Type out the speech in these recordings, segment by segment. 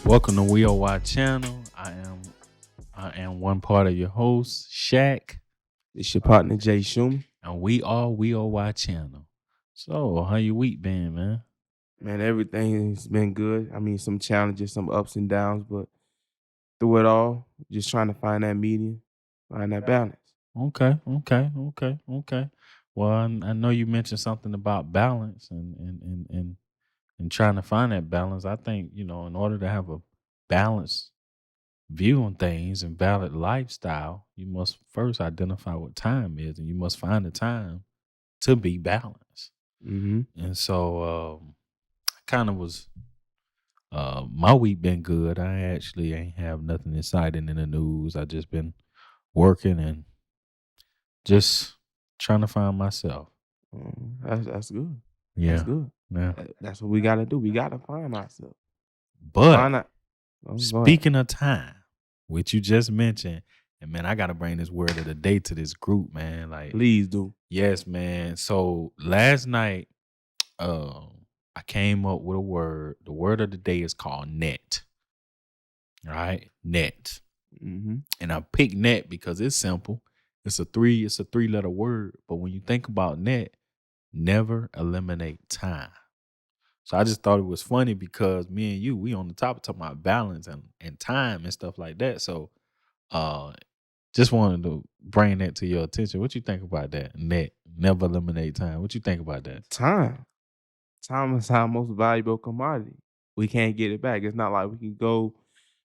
Welcome to WOY channel. I am one part of your host, Shaq, It's your partner Jay Schumer. and we are WOY channel. So, how your week been, man? Man, everything's been good. I mean, some challenges, some ups and downs, but through it all, just trying to find that medium, find that balance. Okay. Well, I know you mentioned something about balance and trying to find that balance. I think in order to have a balanced view on things and valid lifestyle, you must first identify what time is, and you must find the time to be balanced. Mm-hmm. And so kind of was my week been good. I actually ain't have nothing exciting in the news. I just been working and just trying to find myself. That's good. That's Yeah. good. Yeah. That's what we gotta do. We gotta find ourselves. But Find out. Oh, go ahead. speaking of time, which you just mentioned, and man, I gotta bring this word of the day to this group, man. Like, Please do. yes, man. So last night, I came up with a word. The word of the day is called net. All right, net. Mm-hmm. And I picked net because it's simple. It's a three-letter word. But when you think about net, never eliminate time. So I just thought it was funny because me and you, we on the topic talking about balance and time and stuff like that. So uh just wanted to bring that to your attention. What you think about that? Net, never eliminate time. What you think about that? Time. Time is our most valuable commodity. We can't get it back. It's not like we can go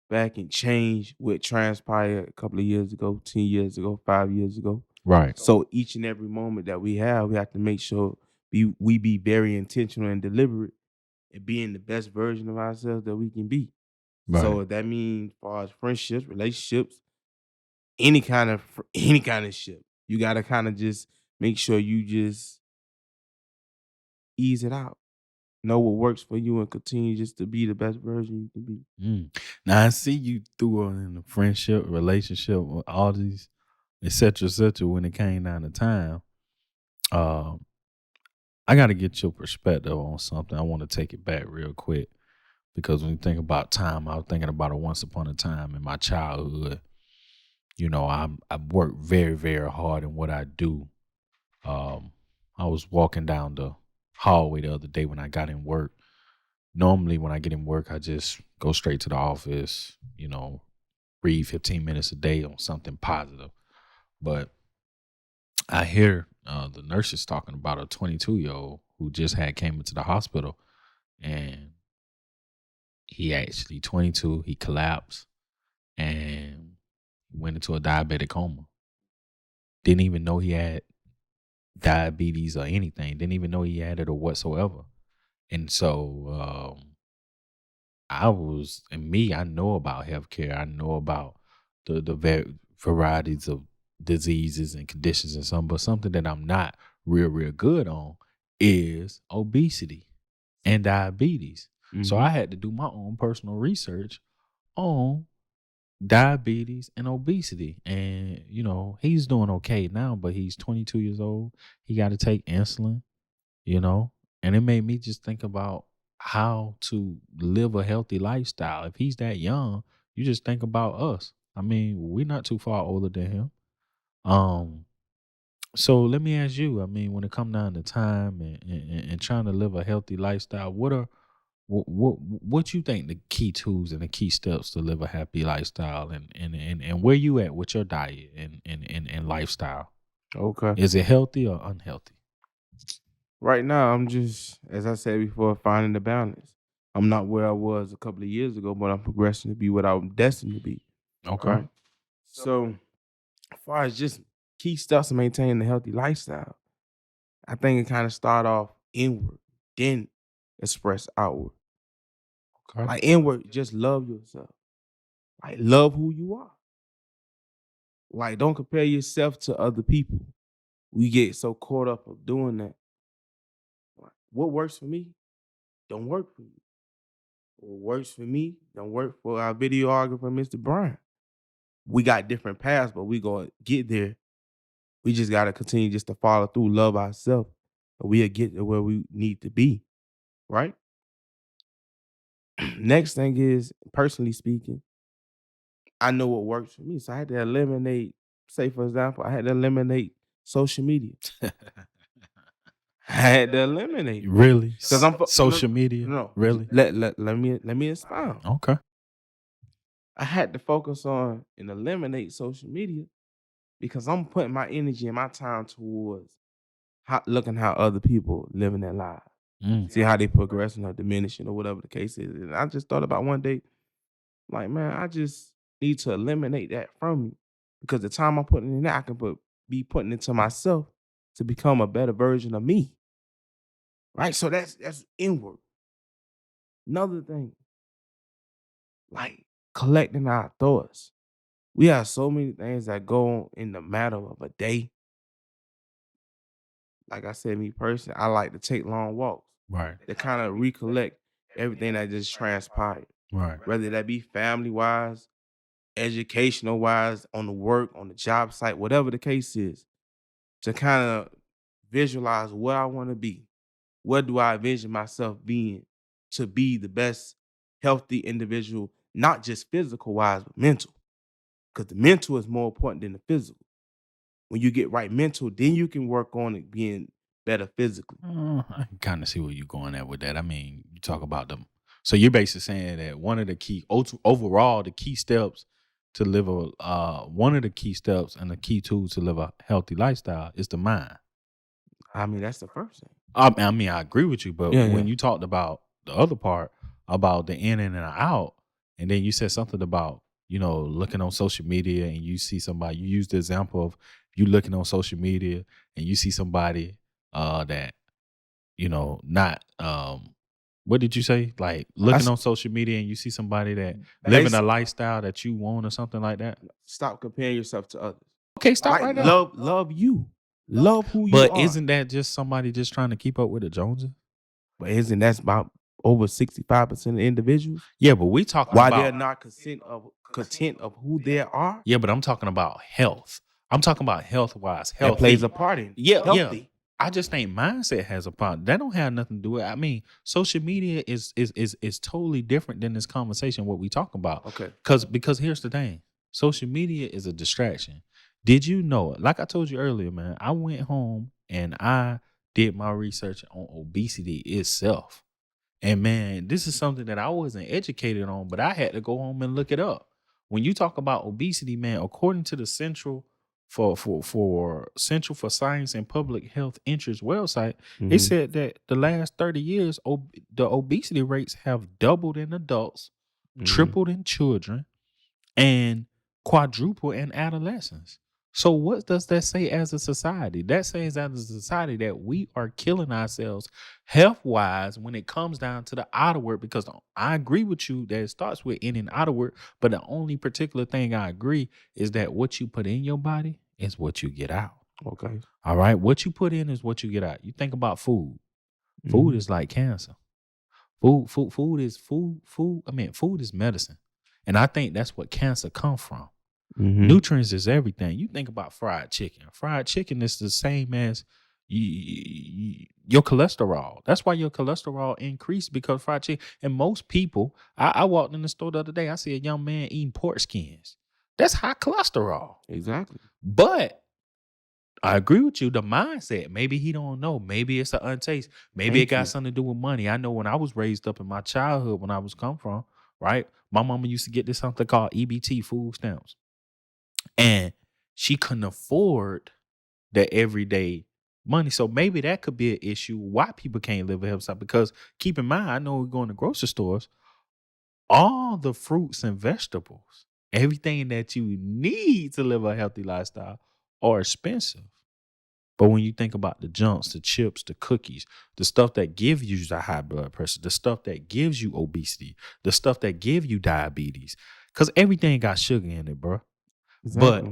back and change what transpired a couple of years ago, 10 years ago, 5 years ago. Right. So each and every moment that we have to make sure we be very intentional and deliberate and being the best version of ourselves that we can be. Right. So if that means as far as friendships, relationships, any kind of shit, you gotta kind of just make sure you just ease it out. Know what works for you and continue just to be the best version you can be. Now I see you threw in a friendship, relationship, all these, et cetera, when it came down to time. I got to get your perspective on something. I want to take it back real quick because when you think about time, I was thinking about it once upon a time in my childhood. I work very, very hard in what I do. I was walking down the hallway the other day when I got in work. Normally, when I get in work, I just go straight to the office, read 15 minutes a day on something positive. But I hear the nurses talking about a 22-year-old who just had came into the hospital, and he actually 22. He collapsed and went into a diabetic coma. Didn't even know he had diabetes or anything. Didn't even know he had it or whatsoever. And so I know about healthcare. I know about the varieties of diseases and conditions and something, but something that I'm not real good on is obesity and diabetes. So Mm-hmm. I had to do my own personal research on diabetes and obesity. And, he's doing okay now, but he's 22 years old. He got to take insulin, and it made me just think about how to live a healthy lifestyle. If he's that young, you just think about us. I mean, we're not too far older than him. So let me ask you, I mean, when it comes down to time and trying to live a healthy lifestyle, what you think the key tools and the key steps to live a happy lifestyle, and where you at with your diet and lifestyle? Okay. Is it healthy or unhealthy? Right now, I'm just, as I said before, finding the balance. I'm not where I was a couple of years ago, but I'm progressing to be what I'm destined to be. Okay. Right. So, as far as just key steps to maintaining a healthy lifestyle, I think it kind of start off inward, then express outward. Okay. Like inward, just love yourself. Like love who you are. Like don't compare yourself to other people. We get so caught up of doing that. Like, what works for me don't work for you. What works for me don't work for our videographer, Mr. Brian. We got different paths, but we gonna get there. We just gotta continue just to follow through, love ourselves, and we'll get to where we need to be. Right? Next thing is, personally speaking, I know what works for me. So I had to eliminate, say for example, I had to eliminate social media. I had to eliminate it. Really? Because I'm Social media? no. Really? Let me expound. Okay. I had to focus on and eliminate social media because I'm putting my energy and my time towards looking how other people living their lives. Mm. See how they progressing or diminishing or whatever the case is. And I just thought about one day, like, man, I just need to eliminate that from me because the time I'm putting in that, I can be putting into myself to become a better version of me. Right? So that's inward. Another thing, like collecting our thoughts. We have so many things that go on in the matter of a day. Like I said, me personally, I like to take long walks Right. to kind of recollect everything that just transpired, Right. whether that be family wise, educational wise, on the work, on the job site, whatever the case is, to kind of visualize where I want to be. What do I envision myself being to be the best healthy individual, not just physical wise, but mental? Because the mental is more important than the physical. When you get right mental, then you can work on it being better physically. I can kind of see where you're going at with that. I mean, you talk about them. So you're basically saying that one of the key, overall, the key steps to live one of the key steps and the key tools to live a healthy lifestyle is the mind. I mean, that's the first thing. I mean, I agree with you, but Yeah, when yeah. you talked about the other part about the in and the out, and then you said something about, looking on social media and you see somebody, you use the example of you looking on social media and you see somebody that, not what did you say? Like looking on social media and you see somebody that living a lifestyle that you want or something like that. Stop comparing yourself to others. Okay, stop Like right there. love you. Love who you But are. isn't that just somebody just trying to keep up with the Joneses? But isn't that about over 65% of individuals? Yeah, but we talking Why about they're not content of who they are? yeah, but I'm talking about health. I'm talking about health wise. That Healthy. plays a part in healthy. I just think mindset has a part. That don't have nothing to do with it. I mean, social media is totally different than this conversation. What we talking about? Okay. Because here's the thing: social media is a distraction. Did you know it? Like I told you earlier, man. I went home and I did my research on obesity itself. And man, this is something that I wasn't educated on, but I had to go home and look it up. When you talk about obesity, man, according to the Central for Science and Public Health Interest website, it said that the last 30 years, the obesity rates have doubled in adults, tripled in children, and quadruple in adolescents. So what does that say as a society? That says as a society that we are killing ourselves health-wise when it comes down to the outer work, because I agree with you that it starts with in and outer work, but the only particular thing I agree is that what you put in your body is what you get out. Okay. All right. What you put in is what you get out. You think about food. Food is like cancer. Food is medicine. And I think that's what cancer comes from. Nutrients is everything. You think about fried chicken. Fried chicken is the same as your cholesterol. That's why your cholesterol increased, because fried chicken. And most people, I walked in the store the other day, I see a young man eating pork skins. That's high cholesterol. Exactly. But I agree with you. The mindset, maybe he don't know. Maybe it's an untaste. Maybe it got something to do with money. I know when I was raised up in my childhood, when I was come from, right? My mama used to get this something called EBT, food stamps. And she couldn't afford the everyday money. So maybe that could be an issue why people can't live a healthy lifestyle. Because keep in mind, I know we go in the grocery stores, all the fruits and vegetables, everything that you need to live a healthy lifestyle are expensive. But when you think about the junks, the chips, the cookies, the stuff that gives you the high blood pressure, the stuff that gives you obesity, the stuff that give you diabetes, because everything got sugar in it, bro. Exactly. But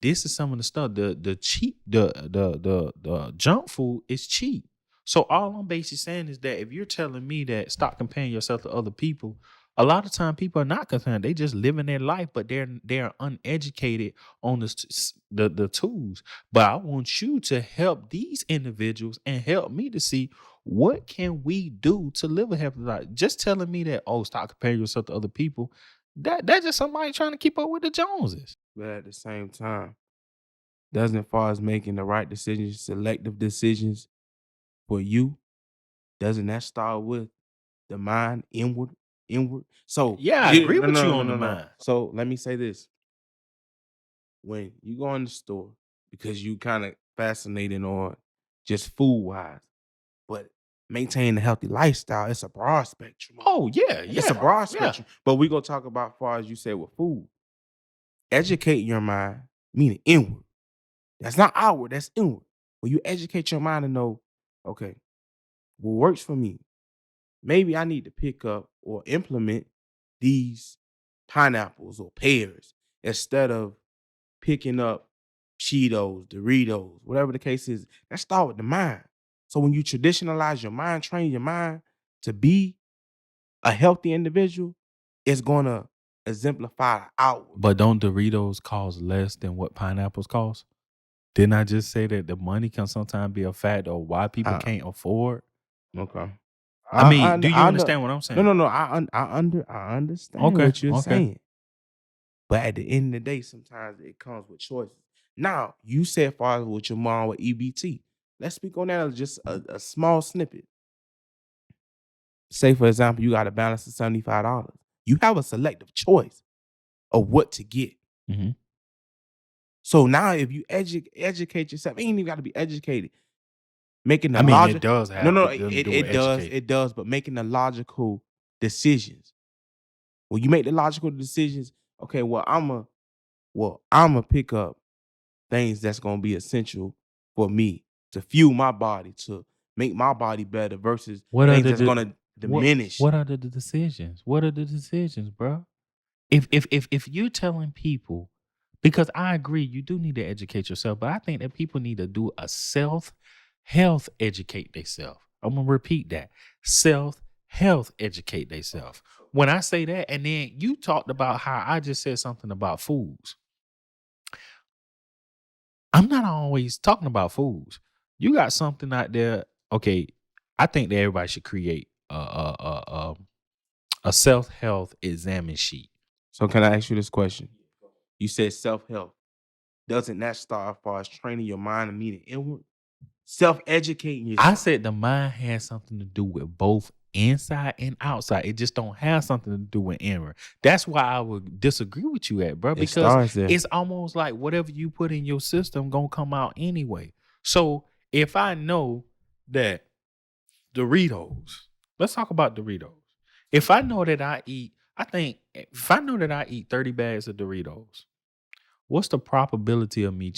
this is some of the stuff. The cheap, the junk food is cheap. So all I'm basically saying is that if you're telling me that stop comparing yourself to other people, a lot of time people are not concerned. They just living their life, but they're uneducated on the tools. But I want you to help these individuals and help me to see What can we do to live a healthy life? Just telling me that, oh, stop comparing yourself to other people. That's just somebody trying to keep up with the Joneses. But at the same time, doesn't as far as making the right decisions, selective decisions for you, doesn't that start with the mind inward? So Yeah, I agree no, with no, you no, on the no, no. mind. So let me say this. When you go in the store, because you kind of fascinated on just food wise, but maintaining a healthy lifestyle, it's a broad spectrum. Oh, yeah, It's a yeah, broad yeah. spectrum. But we gonna talk about far as you said with food. Educate your mind, meaning inward. That's not outward, that's inward. When you educate your mind to know, okay, what works for me? Maybe I need to pick up or implement these pineapples or pears instead of picking up Cheetos, Doritos, whatever the case is. That start with the mind. So when you traditionalize your mind, train your mind to be a healthy individual, it's gonna exemplify outward. But don't Doritos cost less than what pineapples cost? Didn't I just say that the money can sometimes be a factor of why people Uh, can't afford? okay. I mean, do you I know. understand what I'm No, saying? no, no. I understand Okay, what you're okay. saying. But at the end of the day, sometimes it comes with choices. Now, you said far as with your mom with EBT. Let's speak on that as just a small snippet. Say, for example, you got a balance of $75. You have a selective choice of what to get. Hmm. So now if you educate yourself, you ain't even got to be educated. Making the I mean, it logic. does No, have no, to do with educated. it does, but making the logical decisions. When you make the logical decisions, okay, I'm a pick up things that's gonna be essential for me to fuel my body, to make my body better versus What are things the, that's gonna what diminish. what are the decisions? What are the decisions, bro? If you're telling people, because I agree, you do need to educate yourself, but I think that people need to do a self health educate themselves. I'm gonna repeat that: self health educate themselves. When I say that, and then you talked about how I just said something about foods. I'm not always talking about foods. You got something out there. Okay, I think that everybody should create a self health examine sheet. So can I ask you this question? You said self-help. Doesn't that start as far as training your mind and meaning inward? Self-educating I yourself. said the mind has something to do with both inside and outside. It just don't have something to do with inward. That's why I would disagree with you at, bro, It because starts there. it's almost like whatever you put in your system gonna come out anyway. So if I know that Doritos, let's talk about Doritos. If I know that I eat, I think if I know that I eat 30 bags of Doritos, what's the probability of me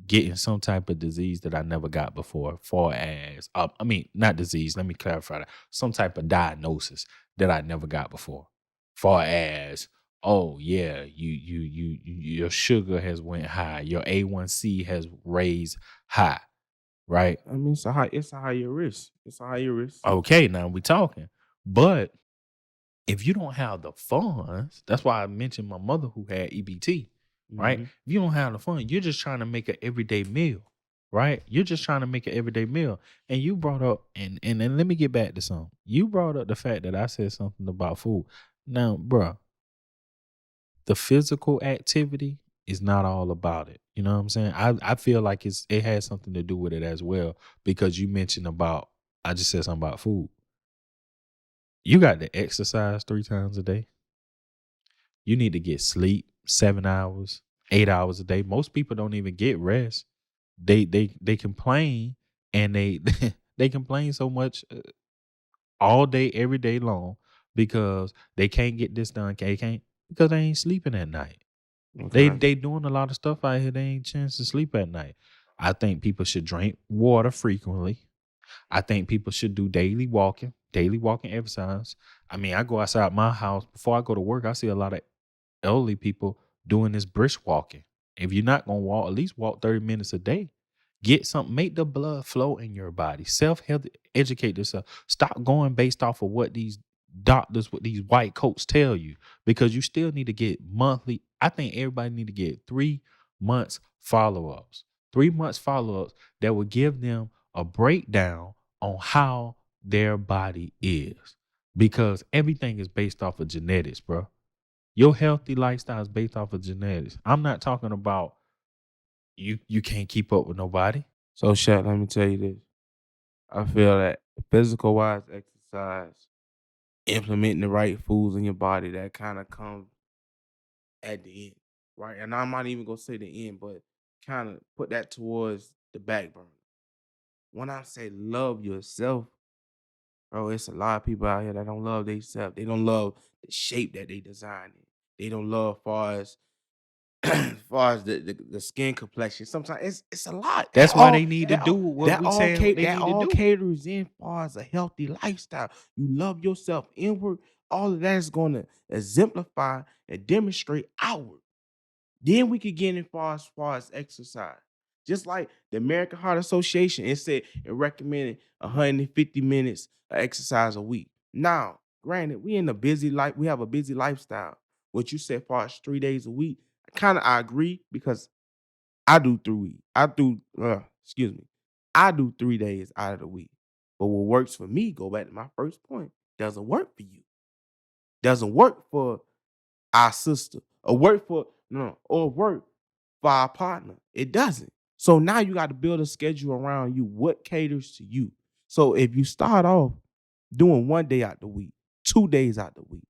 getting some type of disease that I never got before, far as I mean, not disease, let me clarify that. Some type of diagnosis that I never got before. Far as, oh yeah, your sugar has went high, your A1C has raised high, right? I mean, it's a higher risk. It's a higher risk. Okay, now we talking. But if you don't have the funds, that's why I mentioned my mother who had EBT, right? Mhm. If you don't have the fund, you're just trying to make an everyday meal, right? You're just trying to make an everyday meal. And you brought up, and then let me get back to something. You brought up the fact that I said something about food. Now, bruh, the physical activity is not all about it. You know what I'm saying? I feel like it has something to do with it as well because you mentioned about I just said something about food. You got to exercise 3 times a day. You need to get sleep 7 hours, 8 hours a day. Most people don't even get rest. They complain and they they complain so much all day, every day long because they can't get this done. They can't because they ain't sleeping at night. Okay. They doing a lot of stuff out here. They ain't chance to sleep at night. I think people should drink water frequently. I think people should do daily walking exercise. I mean, I go outside my house before I go to work. I see a lot of elderly people doing this brisk walking. If you're not gonna walk, at least walk 30 minutes a day. Get something, make the blood flow in your body. Self-health, educate yourself. Stop going based off of what these doctors with these white coats tell you because you still need to get monthly. I think everybody need to get 3 months follow-ups. 3 months follow-ups that will give them a breakdown on how their body is. Because everything is based off of genetics, bro. Your healthy lifestyle is based off of genetics. I'm not talking about you can't keep up with nobody. So, Shaq, let me tell you this. I feel that physical wise exercise, implementing the right foods in your body, that kind of comes at the end, right? And I'm not even gonna say the end, but kind of put that towards the back burner. When I say love yourself, bro, it's a lot of people out here that don't love themselves. They don't love the shape that they design it. They don't love far as the skin complexion. Sometimes it's a lot. That's why they need to do what we saying what they That need to all do. caters in far as a healthy lifestyle. You love yourself inward. All of that is going to exemplify and demonstrate outward. Then we could get in far as exercise. Just like the American Heart Association, it said it recommended 150 minutes of exercise a week. Now, granted, we in a busy life, we have a busy lifestyle. What you said far as 3 days a week, I agree because I do 3 excuse me. I do 3 days out of the week. But what works for me, go back to my first point, doesn't work for you. Doesn't work for our sister, or work for no, or work for our partner. It doesn't. So now you got to build a schedule around you. What caters to you? So if you start off doing 1 day out the week, 2 days out the week,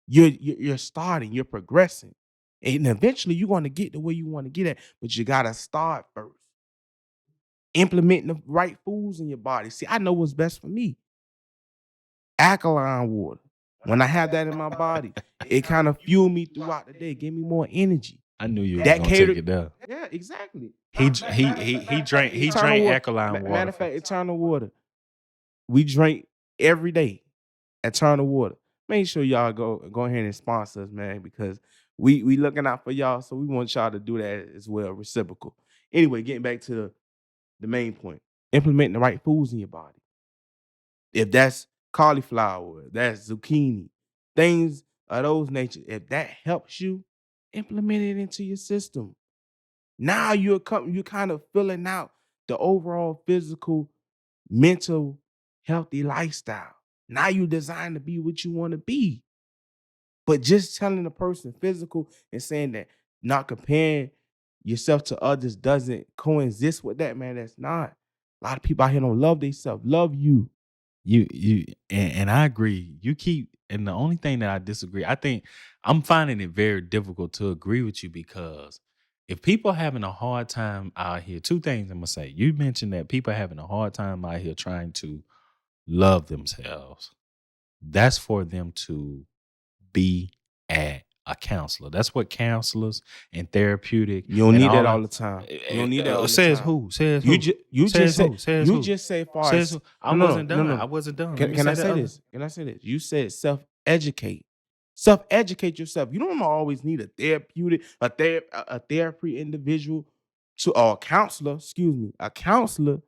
you're starting, you're progressing, and eventually you're going to get to where you want to get at. But you got to start first, implementing the right foods in your body. See, I know what's best for me. Alkaline water. When I have that in my body, it kind of fuel me throughout the day, give me more energy. I knew you was That gonna take catered, it there. yeah, exactly. He drank Eternal water. alkaline water. Matter of fact, eternal water. We drink every day. Eternal water. Make sure y'all go ahead and sponsor us, man, because we looking out for y'all. So we want y'all to do that as well, reciprocal. Anyway, getting back to the main point. Implementing the right foods in your body. If that's cauliflower, if that's zucchini, things of those nature, if that helps you, implement it into your system. Now you're kind of filling out the overall physical, mental, healthy lifestyle. Now you designed to be what you want to be. But just telling the person physical and saying that not comparing yourself to others doesn't coexist with that, man. That's not. A lot of people out here don't love themselves. Love you. And I agree. You keep and the only thing that I disagree, I think I'm finding it very difficult to agree with you because if people are having a hard time out here, two things I'm gonna say. You mentioned that people are having a hard time out here trying to love themselves. That's for them to be at a counselor. That's what counselors and therapeutic You don't and need all that all that. the time. You don't need that all the Says time. who? Says You who? just you Says just said who? Says you who? just said far Says as who? I no, wasn't no, done. no. I wasn't done. Let me Can I the say other. this? Can I say this? You said self-educate. Self-educate yourself. You don't always need a therapy individual to or a counselor, excuse me, a counselor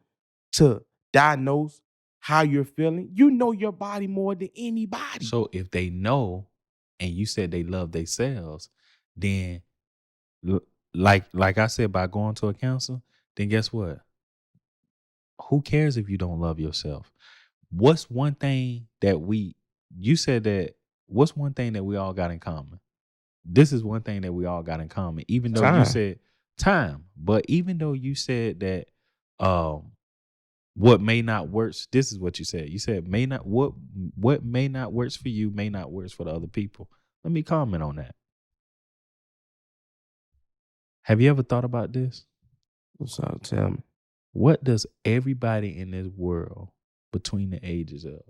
to diagnose how you're feeling. You know your body more than anybody. So if they know, and you said they love themselves, then l- like I said, by going to a counselor, then guess what? Who cares if you don't love yourself? What's one thing that you said that what's one thing that we all got in common? This is one thing that we all got in common. Even though you Time. said time, but even though you said that um what may not work, this is what you said. You said may not what may not works for you may not works for the other people. Let me comment on that. Have you ever thought about this? So tell me. What does everybody in this world between the ages of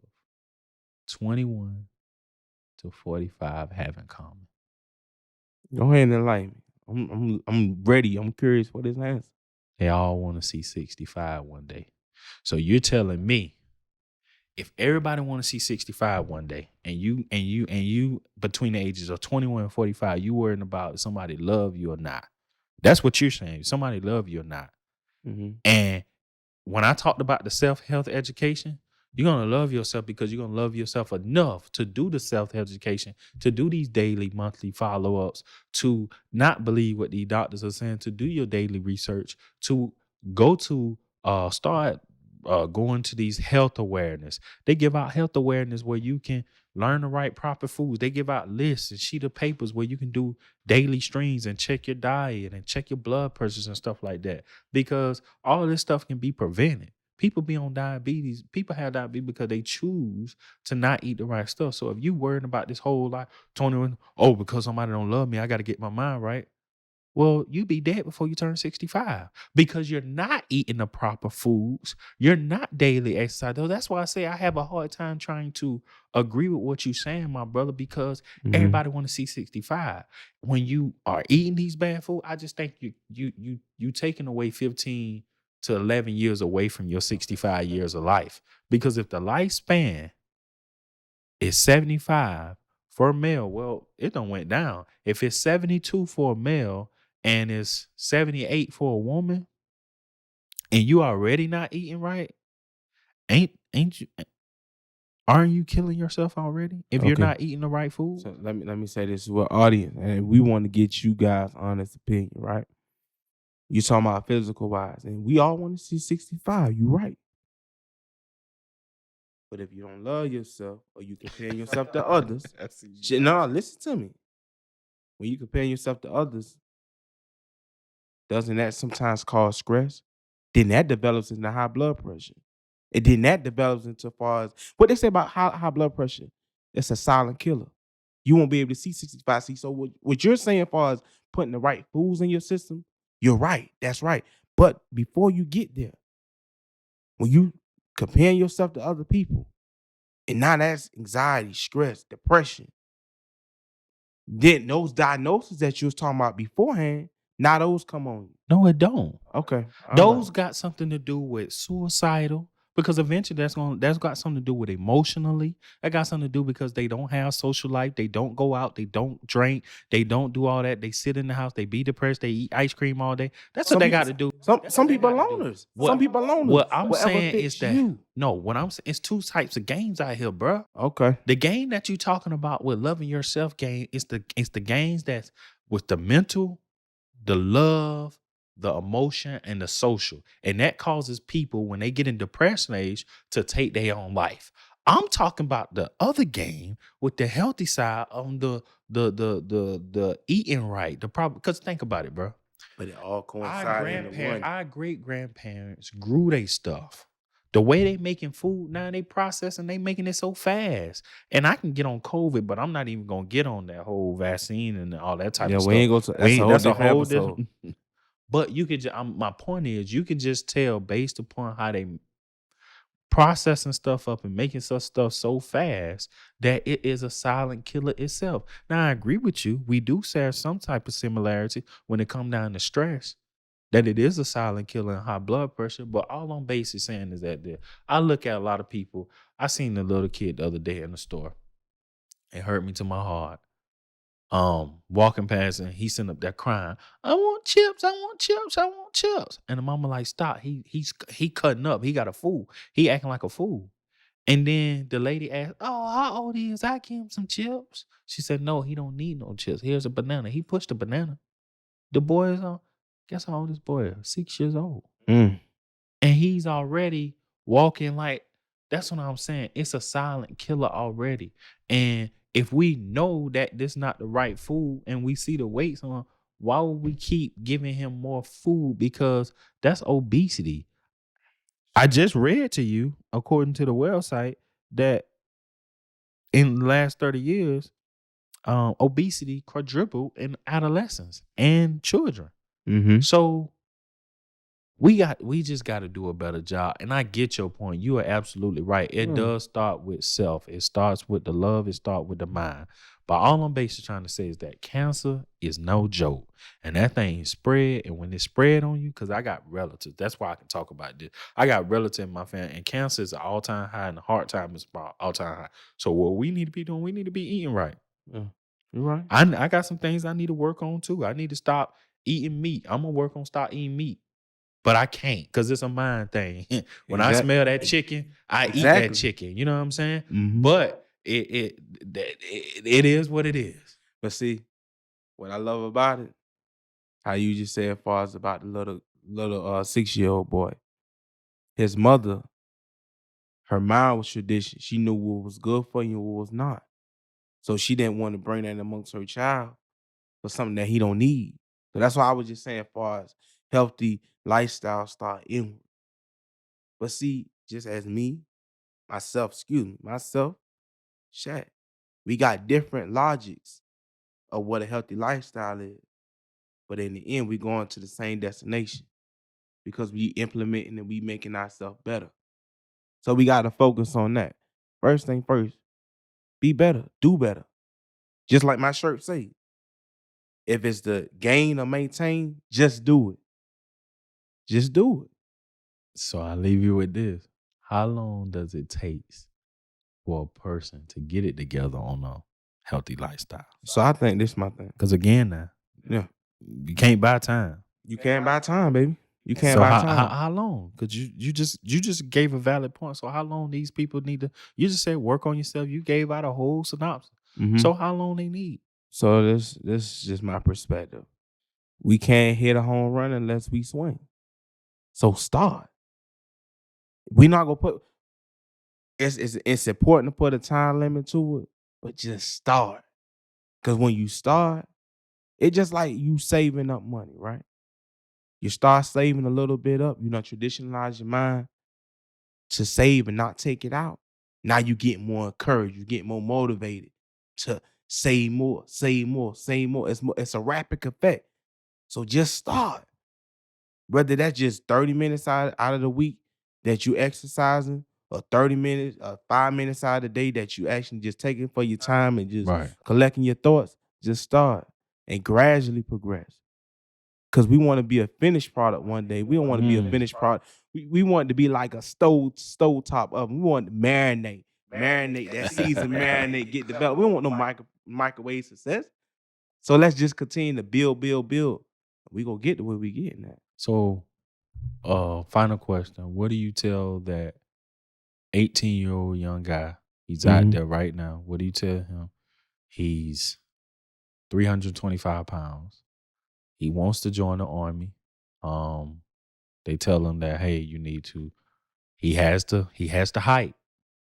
21 to 45 have in common? Go ahead and enlighten me. I'm ready. I'm curious for this answer. They all want to see 65 one day. So you're telling me if everybody want to see 65 one day and you between the ages of 21 and 45, you worrying about if somebody love you or not. That's what you're saying. Somebody love you or not. Mm-hmm. And when I talked about the self-health education, You're going to love yourself because you're going to love yourself enough to do the self-education, to do these daily, monthly follow-ups, to not believe what these doctors are saying, to do your daily research, to go to start going to these health awareness. They give out health awareness where you can learn the right proper foods. They give out lists and sheet of papers where you can do daily streams and check your diet and check your blood pressures and stuff like that. Because all of this stuff can be prevented. People be on diabetes. People have diabetes because they choose to not eat the right stuff. So if you worrying about this whole like 21, oh, because somebody don't love me, I got to get my mind right. Well, you be dead before you turn 65 because you're not eating the proper foods. You're not daily exercise. Though that's why I say I have a hard time trying to agree with what you're saying, my brother, because everybody want to see 65. When you are eating these bad food, I just think you taking away 15 to 11 years away from your 65 years of life. Because if the lifespan is 75 for a male, well, it done went down. If it's 72 for a male and it's 78 for a woman, and you already not eating right, ain't you aren't you killing yourself already if you're Okay. not eating the right food? So let me say this to our audience, and we want to get you guys honest opinion, right? You talking about physical wise, and we all want to see 65. You right. But if you don't love yourself or you compare yourself to others, no, listen to me. When you compare yourself to others, doesn't that sometimes cause stress? Then that develops into high blood pressure. And then that develops into far as what they say about high blood pressure. It's a silent killer. You won't be able to see 65. See, so what you're saying as far as putting the right foods in your system, you're right. That's right. But before you get there, when you compare yourself to other people, and now that's anxiety, stress, depression, then those diagnoses that you was talking about beforehand, now those come on you. No, it don't. Okay. Those got something to do with suicidal because eventually that's got something to do with emotionally. That got something to do because they don't have social life. They don't go out. They don't drink. They don't do all that. They sit in the house. They be depressed. They eat ice cream all day. That's what they got to do. Some people are loners. Some people are loners. What I'm Whatever saying fits is that you. no. What I'm saying is two types of games out here, bruh. Okay. The game that you talking about with loving yourself game is the games that's with the mental, the love, the emotion, and the social. And that causes people when they get in depression age to take their own life. I'm talking about the other game with the healthy side on the eating right. The problem, because think about it, bro. But it all coincides into one. Our great grandparents grew their stuff. The way they making food now, they processing, they making it so fast. And I can get on COVID, but I'm not even gonna get on that whole vaccine and all that type of stuff. We ain't go to that's a whole different. But you could. My point is, you can just tell based upon how they processing stuff up and making such stuff so fast that it is a silent killer itself. Now, I agree with you. We do share some type of similarity when it comes down to stress. That it is a silent killer and high blood pressure, but all I'm basically saying is that I look at a lot of people. I seen a little kid the other day in the store. It hurt me to my heart. Walking past and he's sitting up there crying, I want chips, I want chips, I want chips. And the mama like, stop. He cutting up. He got a fool. He acting like a fool. And then the lady asked, oh, how old he is? I give him some chips. She said, no, he don't need no chips. Here's a banana. He pushed a banana. The boy is on, guess how old this boy is? 6 years old. And he's already walking like, that's what I'm saying. It's a silent killer already. And if we know that this not the right food and we see the weights on, why would we keep giving him more food? Because that's obesity. I just read to you, according to the website, that in the last 30 years, obesity quadrupled in adolescents and children. So we just got to do a better job. And I get your point. You are absolutely right. It does start with self. It starts with the love. It starts with the mind. But all I'm basically trying to say is that cancer is no joke. And that thing spread. And when it spread on you, because I got relatives. That's why I can talk about this. I got relatives in my family. And cancer is an all-time high. And the heart time is about all-time high. So what we need to be doing, we need to be eating right. Yeah. You're right. I got some things I need to work on too. I need to stop eating meat. I'm going to work on stop eating meat. but I can't because it's a mind thing. When I Exact- smell that chicken, I eat that Exactly. chicken. You know what I'm saying? Mhm. But it is what it is. But see, what I love about it, how you just said as far as about the little 6-year-old boy. His mother, her mind was tradition. She knew what was good for you and what was not. So she didn't want to bring that amongst her child for something that he don't need. So that's why I was just saying as far as healthy lifestyle start inward. But see, just as myself, Shaq, we got different logics of what a healthy lifestyle is. But in the end, we going to the same destination because we implementing and we making ourselves better. So we got to focus on that. First thing first, be better, do better. Just like my shirt say, if it's the gain or maintain, just do it. Just do it. So I leave you with this. How long does it take for a person to get it together on a healthy lifestyle? So I think this is my thing. Because again, now, Yeah. you can't buy time. You can't buy time, baby. You can't So buy how time. how long? Because you just gave a valid point. So how long these people need to? You just said work on yourself. You gave out a whole synopsis. Mhm. So how long they need? So this is just my perspective. We can't hit a home run unless we swing. So start. We not gonna put. It's important to put a time limit to it, but just start. Because when you start, it's just like you saving up money, right? You start saving a little bit up. You know, traditionalize your mind to save and not take it out. Now you get more encouraged. You get more motivated to save more, save more, save more. It's a rapid effect. So just start. Whether that's just 30 minutes out of the week that you exercising, or 30 minutes, or 5 minutes out of the day that you actually just taking for your time and just Right. collecting your thoughts, just start and gradually progress. Because we want to be a finished product one day. We don't want to be a finished product. We want it to be like a stove top oven. We want to marinate that season, marinate, get developed. We don't want no microwave success. So let's just continue to build. We gonna get to where we getting at. So, final question: what do you tell that 18-year-old young guy? He's out there right now. What do you tell him? He's 325 pounds. He wants to join the army. They tell him that, hey, you need to. He has the height,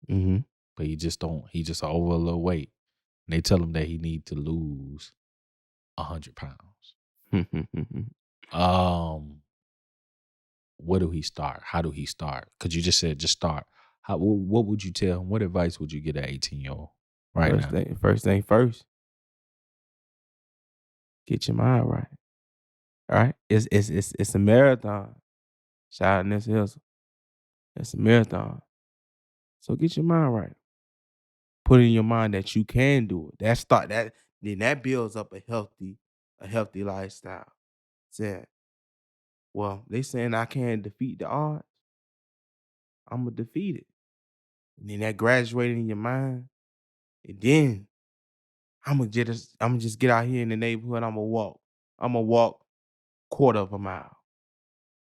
but he just don't. He just over a little weight. And they tell him that he need to lose 100 pounds. Where do he start? How do he start? Because you just said just start. What would you tell him? What advice would you get an 18-year-old right now? First thing first. Get your mind right. All right. It's a marathon. Shout out Nessa Hustle. It's a marathon. So get your mind right. Put in your mind that you can do it. Then that builds up a healthy lifestyle. Said, well, they saying I can't defeat the odds. I'm gonna defeat it. And then that graduated in your mind. And then I'm gonna just get out here in the neighborhood. I'm gonna walk. I'm gonna walk quarter of a mile.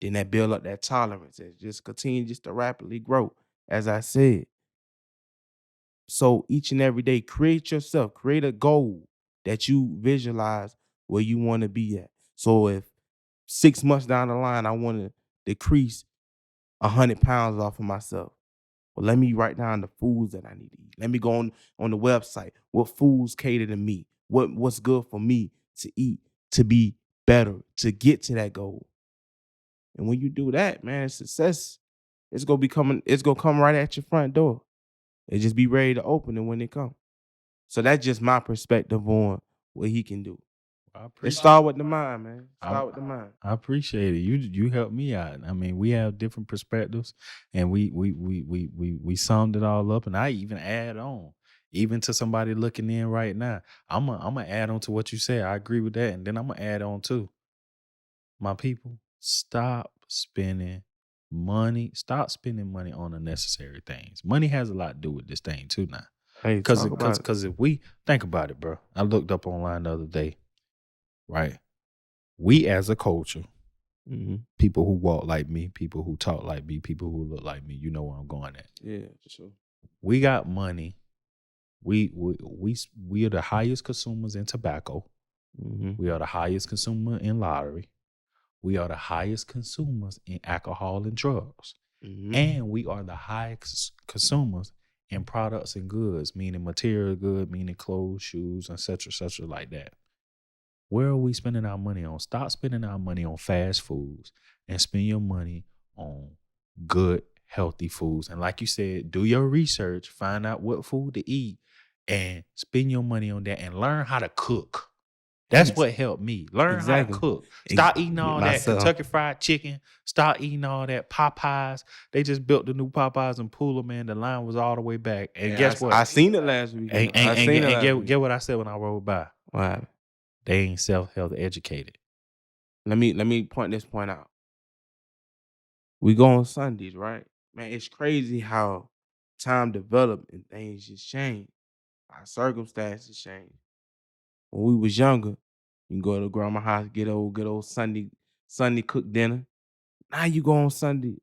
Then that build up that tolerance and just continue just to rapidly grow, as I said. So each and every day, create a goal that you visualize where you want to be at. So if 6 months down the line, I want to decrease 100 pounds off of myself. Well, let me write down the foods that I need to eat. Let me go on the website. What foods cater to me? What's good for me to eat to be better, to get to that goal? And when you do that, man, success it's gonna come right at your front door. It just be ready to open it when it comes. So that's just my perspective on what he can do. It start with the mind, man. Start with the mind. I appreciate it. You helped me out. I mean, we have different perspectives, and we summed it all up, and I even add on, even to somebody looking in right now. I'm gonna add on to what you said. I agree with that, and then I'm gonna add on too. My people, stop spending money. Stop spending money on unnecessary things. Money has a lot to do with this thing too now. Hey, Because if we think about it, bro, I looked up online the other day, right? We as a culture Mm-hmm. People who walk like me, people who talk like me, people who look like me. You know where I'm going at. Yeah, for sure. We got money. We are the highest consumers in tobacco. Mm-hmm. We are the highest consumer in lottery. We are the highest consumers in alcohol and drugs. Mm-hmm. And we are the highest consumers in products and goods, meaning material good, meaning clothes, shoes, etc., like that. Where are we spending our money on? Stop spending our money on fast foods and spend your money on good, healthy foods. And like you said, do your research, find out what food to eat, and spend your money on that and learn how to cook. That's what helped me. Learn how to Exactly. cook. Stop eating all that Myself. Kentucky Fried Chicken. Stop eating all that Popeyes. They just built the new Popeyes in Pooler, man. The line was all the way back. And Yeah, guess what? I seen it last week. Get what I said when I rode by. What happened? They ain't self-health educated. Let me point this point out. We go on Sundays, right? Man, it's crazy how time developed and things just change. Our circumstances change. When we was younger, you can go to grandma's house, get old Sunday cooked dinner. Now you go on Sunday,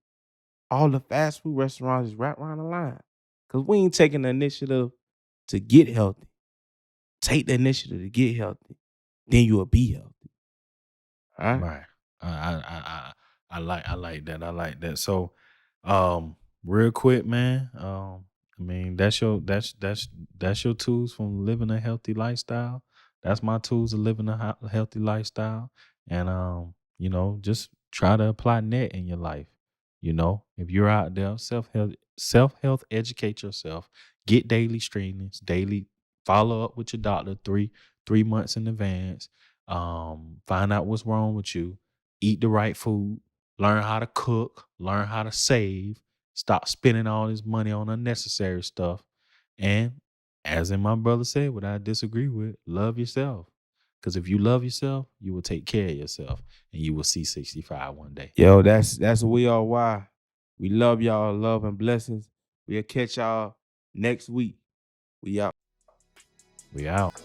all the fast food restaurants is right around the line. Cause we ain't taking the initiative to get healthy. Take the initiative to get healthy. Then you'll be healthy. All right? Right. I like that. I like that. So, real quick, man. I mean, that's your tools from living a healthy lifestyle. That's my tools of living a healthy lifestyle. And just try to apply net in your life. If you're out there, self health, educate yourself. Get daily screenings, daily follow up with your doctor 3 months in advance. Find out what's wrong with you, eat the right food, learn how to cook, learn how to save, stop spending all this money on unnecessary stuff. And as in my brother said, what I disagree with, love yourself. Because if you love yourself, you will take care of yourself and you will see 65 one day. Yo, that's what we are. Why? We love y'all, love and blessings. We'll catch y'all next week. We out. We out.